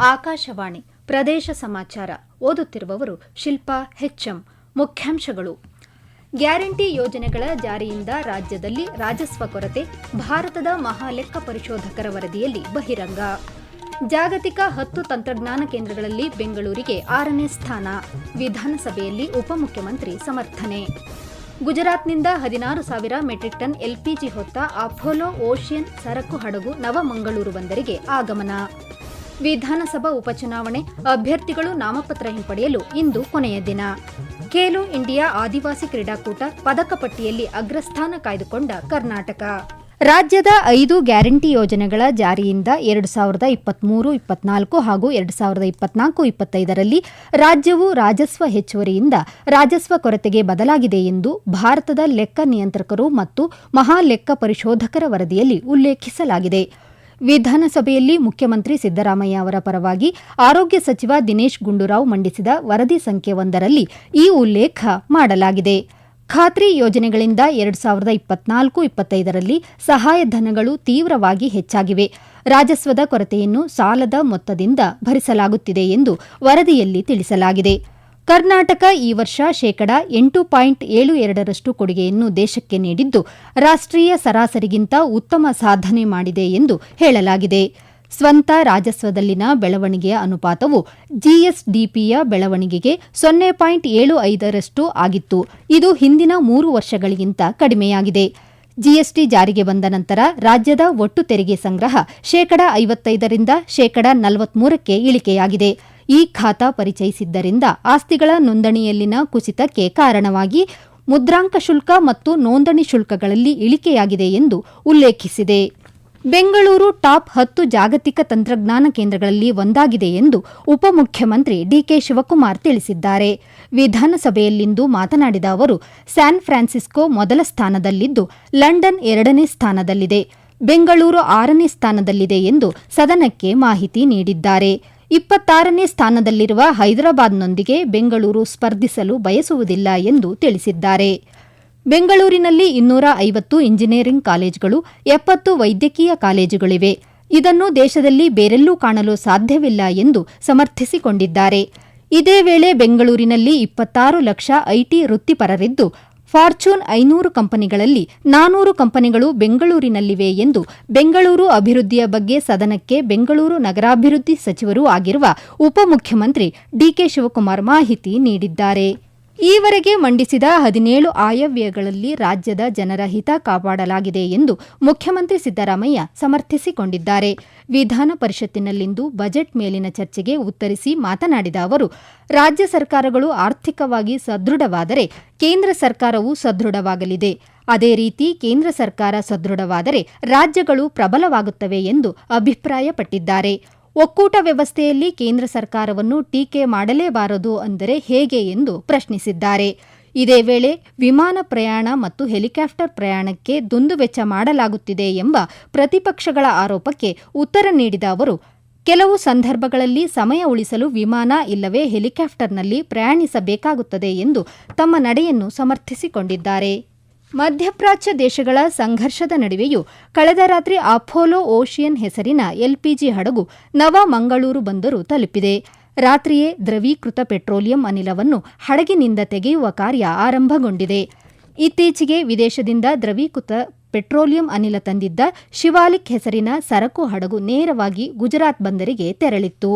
ಆಕಾಶವಾಣಿ ಪ್ರದೇಶ ಸಮಾಚಾರ ಓದುತ್ತಿರುವವರು ಶಿಲ್ಪಾ ಹೆಚ್ಎಂ. ಮುಖ್ಯಾಂಶಗಳು: ಗ್ಯಾರಂಟಿ ಯೋಜನೆಗಳ ಜಾರಿಯಿಂದ ರಾಜ್ಯದಲ್ಲಿ ರಾಜಸ್ವ ಕೊರತೆ, ಭಾರತದ ಮಹಾಲೆಕ್ಕ ಪರಿಶೋಧಕರ ವರದಿಯಲ್ಲಿ ಬಹಿರಂಗ. ಜಾಗತಿಕ 10 ತಂತ್ರಜ್ಞಾನ ಕೇಂದ್ರಗಳಲ್ಲಿ ಬೆಂಗಳೂರಿಗೆ 6ನೇ ಸ್ಥಾನ, ವಿಧಾನಸಭೆಯಲ್ಲಿ ಉಪಮುಖ್ಯಮಂತ್ರಿ ಸಮರ್ಥನೆ. ಗುಜರಾತ್ನಿಂದ 16,000 ಮೆಟ್ರಿಕ್ ಟನ್ ಎಲ್ಪಿಜಿ ಹೊತ್ತ ಅಪೋಲೋ ಓಷಿಯನ್ ಸರಕು ಹಡಗು ನವಮಂಗಳೂರು ಬಂದರಿಗೆ ಆಗಮನ. ವಿಧಾನಸಭಾ ಉಪಚುನಾವಣೆ ಅಭ್ಯರ್ಥಿಗಳು ನಾಮಪತ್ರ ಹಿಂಪಡೆಯಲು ಇಂದು ಕೊನೆಯ ದಿನ. ಖೇಲೋ ಇಂಡಿಯಾ ಆದಿವಾಸಿ ಕ್ರೀಡಾಕೂಟ ಪದಕ ಪಟ್ಟಿಯಲ್ಲಿ ಅಗ್ರಸ್ಥಾನ ಕಾಯ್ದುಕೊಂಡ ಕರ್ನಾಟಕ. ರಾಜ್ಯದ 5 ಗ್ಯಾರಂಟಿ ಯೋಜನೆಗಳ ಜಾರಿಯಿಂದ 2023-24 ಹಾಗೂ 2024-25ರಲ್ಲಿ ರಾಜ್ಯವು ರಾಜಸ್ವ ಹೆಚ್ಚುವರಿಯಿಂದ ರಾಜಸ್ವ ಕೊರತೆಗೆ ಬದಲಾಗಿದೆ ಎಂದು ಭಾರತದ ಲೆಕ್ಕ ನಿಯಂತ್ರಕರು ಮತ್ತು ಮಹಾಲೆಕ್ಕ ಪರಿಶೋಧಕರ ವರದಿಯಲ್ಲಿ ಉಲ್ಲೇಖಿಸಲಾಗಿದೆ. ವಿಧಾನಸಭೆಯಲ್ಲಿ ಮುಖ್ಯಮಂತ್ರಿ ಸಿದ್ದರಾಮಯ್ಯ ಅವರ ಪರವಾಗಿ ಆರೋಗ್ಯ ಸಚಿವ ದಿನೇಶ್ ಗುಂಡೂರಾವ್ ಮಂಡಿಸಿದ ವರದಿ ಸಂಖ್ಯೆ 1ರಲ್ಲಿ ಈ ಉಲ್ಲೇಖ ಮಾಡಲಾಗಿದೆ. ಖಾತ್ರಿ ಯೋಜನೆಗಳಿಂದ 2024-25ರಲ್ಲಿ ಸಹಾಯಧನಗಳು ತೀವ್ರವಾಗಿ ಹೆಚ್ಚಾಗಿವೆ. ರಾಜಸ್ವದ ಕೊರತೆಯನ್ನು ಸಾಲದ ಮೊತ್ತದಿಂದ ಭರಿಸಲಾಗುತ್ತಿದೆ ಎಂದು ವರದಿಯಲ್ಲಿ ತಿಳಿಸಲಾಗಿದೆ. ಕರ್ನಾಟಕ ಈ ವರ್ಷ 8.72% ಕೊಡುಗೆಯನ್ನು ದೇಶಕ್ಕೆ ನೀಡಿದ್ದು, ರಾಷ್ಟ್ರೀಯ ಸರಾಸರಿಗಿಂತ ಉತ್ತಮ ಸಾಧನೆ ಮಾಡಿದೆ ಎಂದು ಹೇಳಲಾಗಿದೆ. ಸ್ವಂತ ರಾಜಸ್ವದಲ್ಲಿನ ಬೆಳವಣಿಗೆಯ ಅನುಪಾತವು ಜಿಎಸ್ಡಿಪಿಯ ಬೆಳವಣಿಗೆಗೆ 0.75% ಆಗಿತ್ತು. ಇದು ಹಿಂದಿನ 3 ವರ್ಷಗಳಿಗಿಂತ ಕಡಿಮೆಯಾಗಿದೆ. ಜಿಎಸ್ಟಿ ಜಾರಿಗೆ ಬಂದ ನಂತರ ರಾಜ್ಯದ ಒಟ್ಟು ತೆರಿಗೆ ಸಂಗ್ರಹ 55%ರಿಂದ 43%ಕ್ಕೆ ಇಳಿಕೆಯಾಗಿದೆ. ಈ ಖಾತಾ ಪರಿಚಯಿಸಿದ್ದರಿಂದ ಆಸ್ತಿಗಳ ನೋಂದಣಿಯಲ್ಲಿನ ಕುಸಿತಕ್ಕೆ ಕಾರಣವಾಗಿ ಮುದ್ರಾಂಕ ಶುಲ್ಕ ಮತ್ತು ನೋಂದಣಿ ಶುಲ್ಕಗಳಲ್ಲಿ ಇಳಿಕೆಯಾಗಿದೆ ಎಂದು ಉಲ್ಲೇಖಿಸಿದೆ. ಬೆಂಗಳೂರು ಟಾಪ್ 10 ಜಾಗತಿಕ ತಂತ್ರಜ್ಞಾನ ಕೇಂದ್ರಗಳಲ್ಲಿ ಒಂದಾಗಿದೆ ಎಂದು ಉಪಮುಖ್ಯಮಂತ್ರಿ ಡಿಕೆ ಶಿವಕುಮಾರ್ ತಿಳಿಸಿದ್ದಾರೆ. ವಿಧಾನಸಭೆಯಲ್ಲಿಂದು ಮಾತನಾಡಿದ ಅವರು, ಸ್ಯಾನ್ ಫ್ರಾನ್ಸಿಸ್ಕೋ ಮೊದಲ ಸ್ಥಾನದಲ್ಲಿದ್ದು, ಲಂಡನ್ 2ನೇ ಸ್ಥಾನದಲ್ಲಿದೆ, ಬೆಂಗಳೂರು 6ನೇ ಸ್ಥಾನದಲ್ಲಿದೆ ಎಂದು ಸದನಕ್ಕೆ ಮಾಹಿತಿ ನೀಡಿದ್ದಾರೆ. 26ನೇ ಸ್ಥಾನದಲ್ಲಿರುವ ಹೈದರಾಬಾದ್ನೊಂದಿಗೆ ಬೆಂಗಳೂರು ಸ್ಪರ್ಧಿಸಲು ಬಯಸುವುದಿಲ್ಲ ಎಂದು ತಿಳಿಸಿದ್ದಾರೆ. ಬೆಂಗಳೂರಿನಲ್ಲಿ 250 ಇಂಜಿನಿಯರಿಂಗ್ ಕಾಲೇಜುಗಳು, 70 ವೈದ್ಯಕೀಯ ಕಾಲೇಜುಗಳಿವೆ. ಇದನ್ನು ದೇಶದಲ್ಲಿ ಬೇರೆಲ್ಲೂ ಕಾಣಲು ಸಾಧ್ಯವಿಲ್ಲ ಎಂದು ಸಮರ್ಥಿಸಿಕೊಂಡಿದ್ದಾರೆ. ಇದೇ ವೇಳೆ ಬೆಂಗಳೂರಿನಲ್ಲಿ 26 ಲಕ್ಷ ಐಟಿ ವೃತ್ತಿಪರರಿದ್ದು, ಫಾರ್ಚೂನ್ 500 ಕಂಪನಿಗಳಲ್ಲಿ 400 ಕಂಪನಿಗಳು ಬೆಂಗಳೂರಿನಲ್ಲಿವೆ ಎಂದು ಬೆಂಗಳೂರು ಅಭಿವೃದ್ಧಿಯ ಬಗ್ಗೆ ಸದನಕ್ಕೆ ಬೆಂಗಳೂರು ನಗರಾಭಿವೃದ್ಧಿ ಸಚಿವರೂ ಆಗಿರುವ ಉಪಮುಖ್ಯಮಂತ್ರಿ ಡಿಕೆ ಶಿವಕುಮಾರ್ ಮಾಹಿತಿ ನೀಡಿದ್ದಾರೆ. ಈವರೆಗೆ ಮಂಡಿಸಿದ 17 ಆಯವ್ಯಯಗಳಲ್ಲಿ ರಾಜ್ಯದ ಜನರ ಹಿತ ಕಾಪಾಡಲಾಗಿದೆ ಎಂದು ಮುಖ್ಯಮಂತ್ರಿ ಸಿದ್ದರಾಮಯ್ಯ ಸಮರ್ಥಿಸಿಕೊಂಡಿದ್ದಾರೆ. ವಿಧಾನ ಪರಿಷತ್ತಿನಲ್ಲಿಂದು ಬಜೆಟ್ ಮೇಲಿನ ಚರ್ಚೆಗೆ ಉತ್ತರಿಸಿ ಮಾತನಾಡಿದ ಅವರು, ರಾಜ್ಯ ಸರ್ಕಾರಗಳು ಆರ್ಥಿಕವಾಗಿ ಸದೃಢವಾದರೆ ಕೇಂದ್ರ ಸರ್ಕಾರವೂ ಸದೃಢವಾಗಲಿದೆ. ಅದೇ ರೀತಿ ಕೇಂದ್ರ ಸರ್ಕಾರ ಸದೃಢವಾದರೆ ರಾಜ್ಯಗಳು ಪ್ರಬಲವಾಗುತ್ತವೆ ಎಂದು ಅಭಿಪ್ರಾಯಪಟ್ಟಿದ್ದಾರೆ. ಒಕ್ಕೂಟ ವ್ಯವಸ್ಥೆಯಲ್ಲಿ ಕೇಂದ್ರ ಸರ್ಕಾರವನ್ನು ಟೀಕೆ ಮಾಡಲೇಬಾರದು ಅಂದರೆ ಹೇಗೆ ಎಂದು ಪ್ರಶ್ನಿಸಿದ್ದಾರೆ. ಇದೇ ವೇಳೆ ವಿಮಾನ ಪ್ರಯಾಣ ಮತ್ತು ಹೆಲಿಕಾಪ್ಟರ್ ಪ್ರಯಾಣಕ್ಕೆ ದುಂದುವೆಚ್ಚ ಮಾಡಲಾಗುತ್ತಿದೆ ಎಂಬ ಪ್ರತಿಪಕ್ಷಗಳ ಆರೋಪಕ್ಕೆ ಉತ್ತರ ನೀಡಿದ ಅವರು, ಕೆಲವು ಸಂದರ್ಭಗಳಲ್ಲಿ ಸಮಯ ಉಳಿಸಲು ವಿಮಾನ ಇಲ್ಲವೇ ಹೆಲಿಕಾಪ್ಟರ್ನಲ್ಲಿ ಪ್ರಯಾಣಿಸಬೇಕಾಗುತ್ತದೆ ಎಂದು ತಮ್ಮ ನಡೆಯನ್ನು ಸಮರ್ಥಿಸಿಕೊಂಡಿದ್ದಾರೆ. ಮಧ್ಯಪ್ರಾಚ್ಯ ದೇಶಗಳ ಸಂಘರ್ಷದ ನಡುವೆಯೂ ಕಳೆದ ರಾತ್ರಿ ಅಪೋಲೋ ಓಷಿಯನ್ ಹೆಸರಿನ ಎಲ್ಪಿಜಿ ಹಡಗು ನವಮಂಗಳೂರು ಬಂದರು ತಲುಪಿದೆ. ರಾತ್ರಿಯೇ ದ್ರವೀಕೃತ ಪೆಟ್ರೋಲಿಯಂ ಅನಿಲವನ್ನು ಹಡಗಿನಿಂದ ತೆಗೆಯುವ ಕಾರ್ಯ ಆರಂಭಗೊಂಡಿದೆ. ಇತ್ತೀಚೆಗೆ ವಿದೇಶದಿಂದ ದ್ರವೀಕೃತ ಪೆಟ್ರೋಲಿಯಂ ಅನಿಲ ತಂದಿದ್ದ ಶಿವಾಲಿಕ್ ಹೆಸರಿನ ಸರಕು ಹಡಗು ನೇರವಾಗಿ ಗುಜರಾತ್ ಬಂದರಿಗೆ ತೆರಳಿತ್ತು.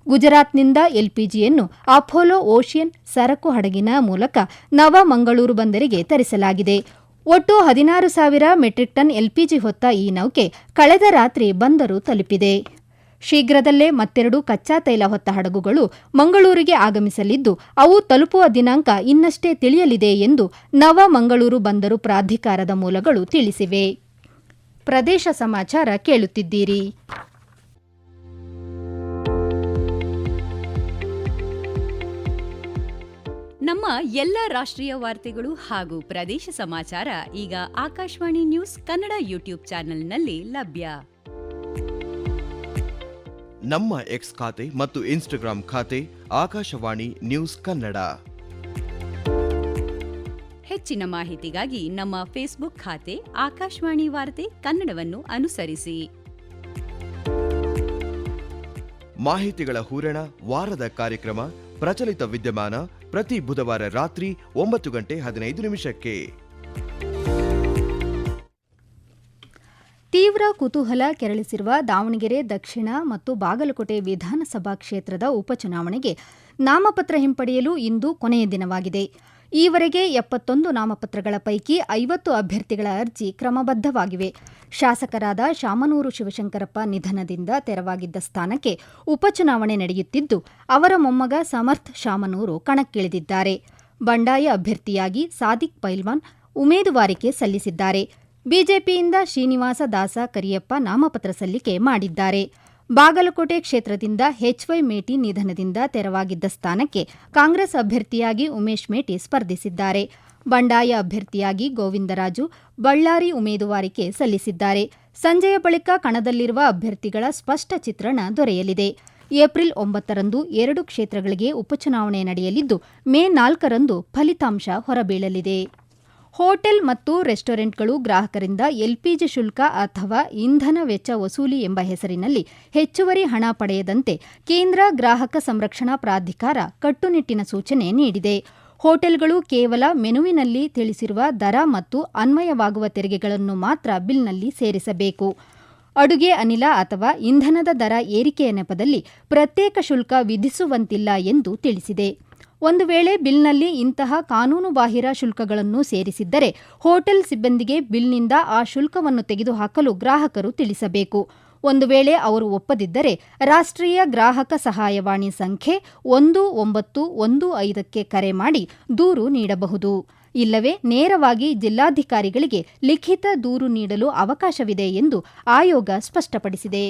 ಗುಜರಾತ್ನಿಂದ ಎಲ್ಪಿಜಿಯನ್ನು ಅಪೋಲೋ ಓಷಿಯನ್ ಸರಕು ಹಡಗಿನ ಮೂಲಕ ನವಮಂಗಳೂರು ಬಂದರಿಗೆ ತರಿಸಲಾಗಿದೆ. ಒಟ್ಟು 16,000 ಮೆಟ್ರಿಕ್ ಟನ್ ಎಲ್ಪಿಜಿ ಹೊತ್ತ ಈ ನೌಕೆ ಕಳೆದ ರಾತ್ರಿ ಬಂದರು ತಲುಪಿದೆ. ಶೀಘ್ರದಲ್ಲೇ ಮತ್ತೆರಡು ಕಚ್ಚಾ ತೈಲ ಹೊತ್ತ ಹಡಗುಗಳು ಮಂಗಳೂರಿಗೆ ಆಗಮಿಸಲಿದ್ದು, ಅವು ತಲುಪುವ ದಿನಾಂಕ ಇನ್ನಷ್ಟೇ ತಿಳಿಯಲಿದೆ ಎಂದು ನವಮಂಗಳೂರು ಬಂದರು ಪ್ರಾಧಿಕಾರದ ಮೂಲಗಳು ತಿಳಿಸಿವೆ. ಪ್ರದೇಶ ಸಮಾಚಾರ ಕೇಳುತ್ತಿದ್ದೀರಿ. ನಮ್ಮ ಎಲ್ಲ ರಾಷ್ಟ್ರೀಯ ವಾರ್ತೆಗಳು ಹಾಗೂ ಪ್ರದೇಶ ಸಮಾಚಾರ ಈಗ ಆಕಾಶವಾಣಿ ನ್ಯೂಸ್ ಕನ್ನಡ ಯೂಟ್ಯೂಬ್ ಚಾನೆಲ್ನಲ್ಲಿ ಲಭ್ಯ. ನಮ್ಮ ಎಕ್ಸ್ ಖಾತೆ ಮತ್ತು ಇನ್ಸ್ಟಾಗ್ರಾಂ ಖಾತೆ ಆಕಾಶವಾಣಿ ನ್ಯೂಸ್ ಕನ್ನಡ. ಹೆಚ್ಚಿನ ಮಾಹಿತಿಗಾಗಿ ನಮ್ಮ ಫೇಸ್ಬುಕ್ ಖಾತೆ ಆಕಾಶವಾಣಿ ವಾರ್ತೆ ಕನ್ನಡವನ್ನು ಅನುಸರಿಸಿ. ಮಾಹಿತಿಗಳ ಹೂರಣ ವಾರದ ಕಾರ್ಯಕ್ರಮ ಪ್ರಚಲಿತ ವಿದ್ಯಮಾನ ಪ್ರತಿ ಬುಧವಾರ ರಾತ್ರಿ 9:15 ತೀವ್ರ ಕುತೂಹಲ ಕೆರಳಿಸಿರುವ ದಾವಣಗೆರೆ ದಕ್ಷಿಣ ಮತ್ತು ಬಾಗಲಕೋಟೆ ವಿಧಾನಸಭಾ ಕ್ಷೇತ್ರದ ಉಪಚುನಾವಣೆಗೆ ನಾಮಪತ್ರ ಹಿಂಪಡೆಯಲು ಇಂದು ಕೊನೆಯ ದಿನವಾಗಿದೆ. ಈವರೆಗೆ 71 ನಾಮಪತ್ರಗಳ ಪೈಕಿ 50 ಅಭ್ಯರ್ಥಿಗಳ ಅರ್ಜಿ ಕ್ರಮಬದ್ಧವಾಗಿವೆ. ಶಾಸಕರಾದ ಶಾಮನೂರು ಶಿವಶಂಕರಪ್ಪ ನಿಧನದಿಂದ ತೆರವಾಗಿದ್ದ ಸ್ಥಾನಕ್ಕೆ ಉಪಚುನಾವಣೆ ನಡೆಯುತ್ತಿದ್ದು, ಅವರ ಮೊಮ್ಮಗ ಸಮರ್ಥ್ ಶಾಮನೂರು ಕಣಕ್ಕಿಳಿದಿದ್ದಾರೆ. ಬಂಡಾಯ ಅಭ್ಯರ್ಥಿಯಾಗಿ ಸಾದಿಕ್ ಪೈಲ್ವಾನ್ ಉಮೇದುವಾರಿಕೆ ಸಲ್ಲಿಸಿದ್ದಾರೆ. ಬಿಜೆಪಿಯಿಂದ ಶ್ರೀನಿವಾಸ ದಾಸ ಕರಿಯಪ್ಪ ನಾಮಪತ್ರ ಸಲ್ಲಿಕೆ ಮಾಡಿದ್ದಾರೆ. ಬಾಗಲಕೋಟೆ ಕ್ಷೇತ್ರದಿಂದ ಎಚ್ವೈ ಮೇಟಿ ನಿಧನದಿಂದ ತೆರವಾಗಿದ್ದ ಸ್ಥಾನಕ್ಕೆ ಕಾಂಗ್ರೆಸ್ ಅಭ್ಯರ್ಥಿಯಾಗಿ ಉಮೇಶ್ ಮೇಟಿ ಸ್ಪರ್ಧಿಸಿದ್ದಾರೆ. ಬಂಡಾಯ ಅಭ್ಯರ್ಥಿಯಾಗಿ ಗೋವಿಂದರಾಜು ಬಳ್ಳಾರಿ ಉಮೇದುವಾರಿಕೆ ಸಲ್ಲಿಸಿದ್ದಾರೆ. ಸಂಜೆಯ ಬಳಿಕ ಕಣದಲ್ಲಿರುವ ಅಭ್ಯರ್ಥಿಗಳ ಸ್ಪಷ್ಟ ಚಿತ್ರಣ ದೊರೆಯಲಿದೆ. ಏಪ್ರಿಲ್ 9ರಂದು 2 ಕ್ಷೇತ್ರಗಳಿಗೆ ಉಪಚುನಾವಣೆ ನಡೆಯಲಿದ್ದು, ಮೇ 4ರಂದು ಫಲಿತಾಂಶ ಹೊರಬೀಳಲಿದೆ. ಹೋಟೆಲ್ ಮತ್ತು ರೆಸ್ಟೋರೆಂಟ್ಗಳು ಗ್ರಾಹಕರಿಂದ ಎಲ್ಪಿಜಿ ಶುಲ್ಕ ಅಥವಾ ಇಂಧನ ವೆಚ್ಚ ವಸೂಲಿ ಎಂಬ ಹೆಸರಿನಲ್ಲಿ ಹೆಚ್ಚುವರಿ ಹಣ ಪಡೆಯದಂತೆ ಕೇಂದ್ರ ಗ್ರಾಹಕ ಸಂರಕ್ಷಣಾ ಪ್ರಾಧಿಕಾರ ಕಟ್ಟುನಿಟ್ಟಿನ ಸೂಚನೆ ನೀಡಿದೆ. ಹೋಟೆಲ್ಗಳು ಕೇವಲ ಮೆನುವಿನಲ್ಲಿ ತಿಳಿಸಿರುವ ದರ ಮತ್ತು ಅನ್ವಯವಾಗುವ ತೆರಿಗೆಗಳನ್ನು ಮಾತ್ರ ಬಿಲ್ನಲ್ಲಿ ಸೇರಿಸಬೇಕು. ಅಡುಗೆ ಅನಿಲ ಅಥವಾ ಇಂಧನದ ದರ ಏರಿಕೆಯ ನೆಪದಲ್ಲಿ ಪ್ರತ್ಯೇಕ ಶುಲ್ಕ ವಿಧಿಸುವಂತಿಲ್ಲ ಎಂದು ತಿಳಿಸಿದೆ. ಒಂದು ವೇಳೆ ಬಿಲ್ನಲ್ಲಿ ಇಂತಹ ಕಾನೂನುಬಾಹಿರ ಶುಲ್ಕಗಳನ್ನು ಸೇರಿಸಿದ್ದರೆ ಹೋಟೆಲ್ ಸಿಬ್ಬಂದಿಗೆ ಬಿಲ್ನಿಂದ ಆ ಶುಲ್ಕವನ್ನು ತೆಗೆದುಹಾಕಲು ಗ್ರಾಹಕರು ತಿಳಿಸಬೇಕು. ಒಂದು ವೇಳೆ ಅವರು ಒಪ್ಪದಿದ್ದರೆ ರಾಷ್ಟ್ರೀಯ ಗ್ರಾಹಕ ಸಹಾಯವಾಣಿ ಸಂಖ್ಯೆ 1915ಕ್ಕೆ ಕರೆ ಮಾಡಿ ದೂರು ನೀಡಬಹುದು. ಇಲ್ಲವೇ ನೇರವಾಗಿ ಜಿಲ್ಲಾಧಿಕಾರಿಗಳಿಗೆ ಲಿಖಿತ ದೂರು ನೀಡಲು ಅವಕಾಶವಿದೆ ಎಂದು ಆಯೋಗ ಸ್ಪಷ್ಟಪಡಿಸಿದೆ.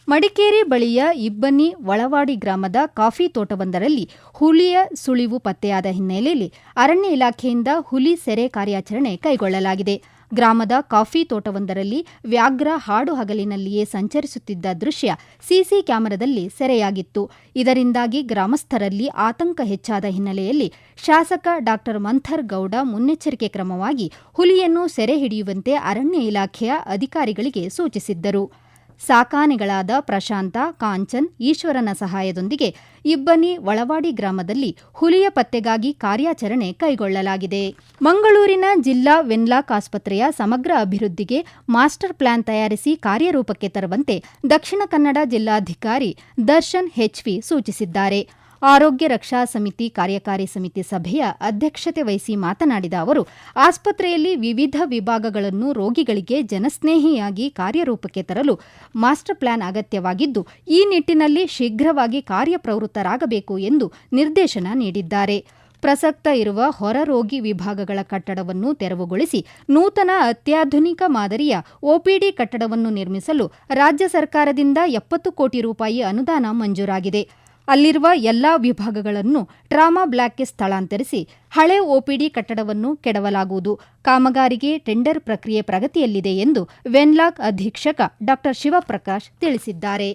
ಮಡಿಕೇರಿ ಬಳಿಯ ಇಬ್ಬನಿ ಒಳವಾಡಿ ಗ್ರಾಮದ ಕಾಫಿ ತೋಟವೊಂದರಲ್ಲಿ ಹುಲಿಯ ಸುಳಿವು ಪತ್ತೆಯಾದ ಹಿನ್ನೆಲೆಯಲ್ಲಿ ಅರಣ್ಯ ಇಲಾಖೆಯಿಂದ ಹುಲಿ ಸೆರೆ ಕಾರ್ಯಾಚರಣೆ ಕೈಗೊಳ್ಳಲಾಗಿದೆ. ಗ್ರಾಮದ ಕಾಫಿ ತೋಟವೊಂದರಲ್ಲಿ ವ್ಯಾಘ್ರ ಹಾಡು ಹಗಲಿನಲ್ಲಿಯೇ ಸಂಚರಿಸುತ್ತಿದ್ದ ದೃಶ್ಯ ಸಿಸಿ ಕ್ಯಾಮೆರಾದಲ್ಲಿ ಸೆರೆಯಾಗಿತ್ತು. ಇದರಿಂದಾಗಿ ಗ್ರಾಮಸ್ಥರಲ್ಲಿ ಆತಂಕ ಹೆಚ್ಚಾದ ಹಿನ್ನೆಲೆಯಲ್ಲಿ ಶಾಸಕ ಡಾ ಮಂಥರ್ ಗೌಡ ಮುನ್ನೆಚ್ಚರಿಕೆ ಕ್ರಮವಾಗಿ ಹುಲಿಯನ್ನು ಸೆರೆ ಹಿಡಿಯುವಂತೆ ಅರಣ್ಯ ಇಲಾಖೆಯ ಅಧಿಕಾರಿಗಳಿಗೆ ಸೂಚಿಸಿದ್ದರು. ಸಾಕಾನೆಗಳಾದ ಪ್ರಶಾಂತ, ಕಾಂಚನ್, ಈಶ್ವರನ ಸಹಾಯದೊಂದಿಗೆ ಇಬ್ಬನಿ ಒಳವಾಡಿ ಗ್ರಾಮದಲ್ಲಿ ಹುಲಿಯ ಪತ್ತೆಗಾಗಿ ಕಾರ್ಯಾಚರಣೆ ಕೈಗೊಳ್ಳಲಾಗಿದೆ. ಮಂಗಳೂರಿನ ಜಿಲ್ಲಾ ವೆನ್ಲಾಕ್ ಆಸ್ಪತ್ರೆಯ ಸಮಗ್ರ ಅಭಿವೃದ್ಧಿಗೆ ಮಾಸ್ಟರ್ ಪ್ಲಾನ್ ತಯಾರಿಸಿ ಕಾರ್ಯರೂಪಕ್ಕೆ ತರುವಂತೆ ದಕ್ಷಿಣ ಕನ್ನಡ ಜಿಲ್ಲಾಧಿಕಾರಿ ದರ್ಶನ್ ಹೆಚ್ವಿ ಸೂಚಿಸಿದ್ದಾರೆ. ಆರೋಗ್ಯ ರಕ್ಷಾ ಸಮಿತಿ ಕಾರ್ಯಕಾರಿ ಸಮಿತಿ ಸಭೆಯ ಅಧ್ಯಕ್ಷತೆ ವಹಿಸಿ ಮಾತನಾಡಿದ ಅವರು, ಆಸ್ಪತ್ರೆಯಲ್ಲಿ ವಿವಿಧ ವಿಭಾಗಗಳನ್ನು ರೋಗಿಗಳಿಗೆ ಜನಸ್ನೇಹಿಯಾಗಿ ಕಾರ್ಯರೂಪಕ್ಕೆ ತರಲು ಮಾಸ್ಟರ್ ಪ್ಲಾನ್ ಅಗತ್ಯವಾಗಿದ್ದು, ಈ ನಿಟ್ಟಿನಲ್ಲಿ ಶೀಘ್ರವಾಗಿ ಕಾರ್ಯಪ್ರವೃತ್ತರಾಗಬೇಕು ಎಂದು ನಿರ್ದೇಶನ ನೀಡಿದ್ದಾರೆ. ಪ್ರಸಕ್ತ ಇರುವ ಹೊರರೋಗಿ ವಿಭಾಗಗಳ ಕಟ್ಟಡವನ್ನು ತೆರವುಗೊಳಿಸಿ ನೂತನ ಅತ್ಯಾಧುನಿಕ ಮಾದರಿಯ ಒಪಿಡಿ ಕಟ್ಟಡವನ್ನು ನಿರ್ಮಿಸಲು ರಾಜ್ಯ ಸರ್ಕಾರದಿಂದ 70 ಕೋಟಿ ರೂಪಾಯಿ ಅನುದಾನ ಮಂಜೂರಾಗಿದೆ. ಅಲ್ಲಿರುವ ಎಲ್ಲಾ ವಿಭಾಗಗಳನ್ನು ಟ್ರಾಮಾ ಬ್ಲಾಕ್ಗೆ ಸ್ಥಳಾಂತರಿಸಿ ಹಳೆ ಒಪಿಡಿ ಕಟ್ಟಡವನ್ನು ಕೆಡವಲಾಗುವುದು. ಕಾಮಗಾರಿಗೆ ಟೆಂಡರ್ ಪ್ರಕ್ರಿಯೆ ಪ್ರಗತಿಯಲ್ಲಿದೆ ಎಂದು ವೆನ್ಲಾಕ್ ಅಧೀಕ್ಷಕ ಡಾ ಶಿವಪ್ರಕಾಶ್ ತಿಳಿಸಿದ್ದಾರೆ.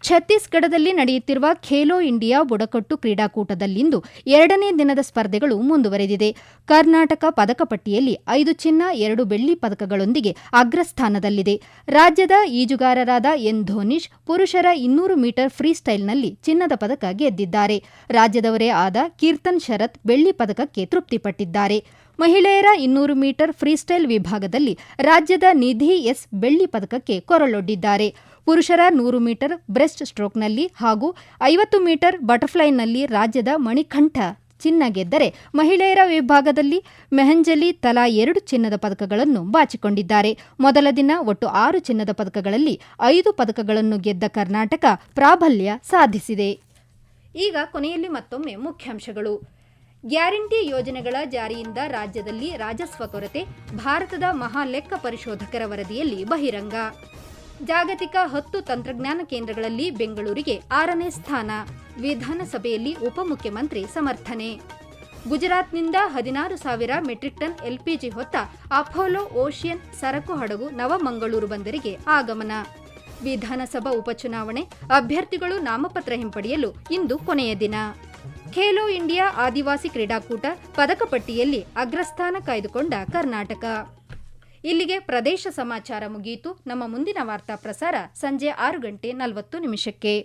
ಛತ್ತೀಸ್ಗಢದಲ್ಲಿ ನಡೆಯುತ್ತಿರುವ ಖೇಲೋ ಇಂಡಿಯಾ ಬುಡಕಟ್ಟು ಕ್ರೀಡಾಕೂಟದಲ್ಲಿಂದು 2ನೇ ದಿನದ ಸ್ಪರ್ಧೆಗಳು ಮುಂದುವರೆದಿದೆ. ಕರ್ನಾಟಕ ಪದಕ ಪಟ್ಟಿಯಲ್ಲಿ 5 ಚಿನ್ನ 2 ಬೆಳ್ಳಿ ಪದಕಗಳೊಂದಿಗೆ ಅಗ್ರಸ್ಥಾನದಲ್ಲಿದೆ. ರಾಜ್ಯದ ಈಜುಗಾರರಾದ ಎನ್ ಧೋನಿಶ್ ಪುರುಷರ 200 ಮೀಟರ್ ಫ್ರೀಸ್ಟೈಲ್ನಲ್ಲಿ ಚಿನ್ನದ ಪದಕ ಗೆದ್ದಿದ್ದಾರೆ. ರಾಜ್ಯದವರೇ ಆದ ಕೀರ್ತನ್ ಶರತ್ ಬೆಳ್ಳಿ ಪದಕಕ್ಕೆ ತೃಪ್ತಿಪಟ್ಟಿದ್ದಾರೆ. ಮಹಿಳೆಯರ 200 ಮೀಟರ್ ಫ್ರೀಸ್ಟೈಲ್ ವಿಭಾಗದಲ್ಲಿ ರಾಜ್ಯದ ನಿಧಿ ಎಸ್ ಬೆಳ್ಳಿ ಪದಕಕ್ಕೆ ಕೊರಳೊಡ್ಡಿದ್ದಾರೆ. ಪುರುಷರ 100 ಮೀಟರ್ ಬ್ರೆಸ್ಟ್ ಸ್ಟ್ರೋಕ್ನಲ್ಲಿ ಹಾಗೂ 50 ಮೀಟರ್ ಬಟರ್ಫ್ಲೈನಲ್ಲಿ ರಾಜ್ಯದ ಮಣಿಕಂಠ ಚಿನ್ನ ಗೆದ್ದರೆ, ಮಹಿಳೆಯರ ವಿಭಾಗದಲ್ಲಿ ಮೆಹಂಜಲಿ ತಲಾ 2 ಚಿನ್ನದ ಪದಕಗಳನ್ನು ಬಾಚಿಕೊಂಡಿದ್ದಾರೆ. ಮೊದಲ ದಿನ ಒಟ್ಟು 6 ಚಿನ್ನದ ಪದಕಗಳಲ್ಲಿ 5 ಪದಕಗಳನ್ನು ಗೆದ್ದ ಕರ್ನಾಟಕ ಪ್ರಾಬಲ್ಯ ಸಾಧಿಸಿದೆ. ಈಗ ಕೊನೆಯಲ್ಲಿ ಮತ್ತೊಮ್ಮೆ ಮುಖ್ಯಾಂಶಗಳು. ಗ್ಯಾರಂಟಿ ಯೋಜನೆಗಳ ಜಾರಿಯಿಂದ ರಾಜ್ಯದಲ್ಲಿ ರಾಜಸ್ವ ಕೊರತೆ, ಭಾರತದ ಮಹಾ ಲೆಕ್ಕ ಪರಿಶೋಧಕರ ವರದಿಯಲ್ಲಿ ಬಹಿರಂಗ. ಜಾಗತಿಕ 10 ತಂತ್ರಜ್ಞಾನ ಕೇಂದ್ರಗಳಲ್ಲಿ ಬೆಂಗಳೂರಿಗೆ 6ನೇ ಸ್ಥಾನ. ವಿಧಾನಸಭೆಯಲ್ಲಿ ಉಪಮುಖ್ಯಮಂತ್ರಿ ಸಮರ್ಥನೆ. ಗುಜರಾತ್ನಿಂದ 16,000 ಮೆಟ್ರಿಕ್ ಟನ್ ಎಲ್ಪಿಜಿ ಹೊತ್ತ ಅಪೋಲೋ ಓಷಿಯನ್ ಸರಕು ಹಡಗು ನವಮಂಗಳೂರು ಬಂದರಿಗೆ ಆಗಮನ. ವಿಧಾನಸಭಾ ಉಪಚುನಾವಣೆ ಅಭ್ಯರ್ಥಿಗಳು ನಾಮಪತ್ರ ಹಿಂಪಡೆಯಲು ಇಂದು ಕೊನೆಯ ದಿನ. ಖೇಲೋ ಇಂಡಿಯಾ ಆದಿವಾಸಿ ಕ್ರೀಡಾಕೂಟ ಪದಕ ಪಟ್ಟಿಯಲ್ಲಿ ಅಗ್ರಸ್ಥಾನ ಕಾಯ್ದುಕೊಂಡ ಕರ್ನಾಟಕ. ಇಲ್ಲಿಗೆ ಪ್ರದೇಶ ಸಮಾಚಾರ ಮುಗಿಯಿತು. ನಮ್ಮ ಮುಂದಿನ ವಾರ್ತಾ ಪ್ರಸಾರ ಸಂಜೆ 6:40 ನಿಮಿಷಕ್ಕೆ.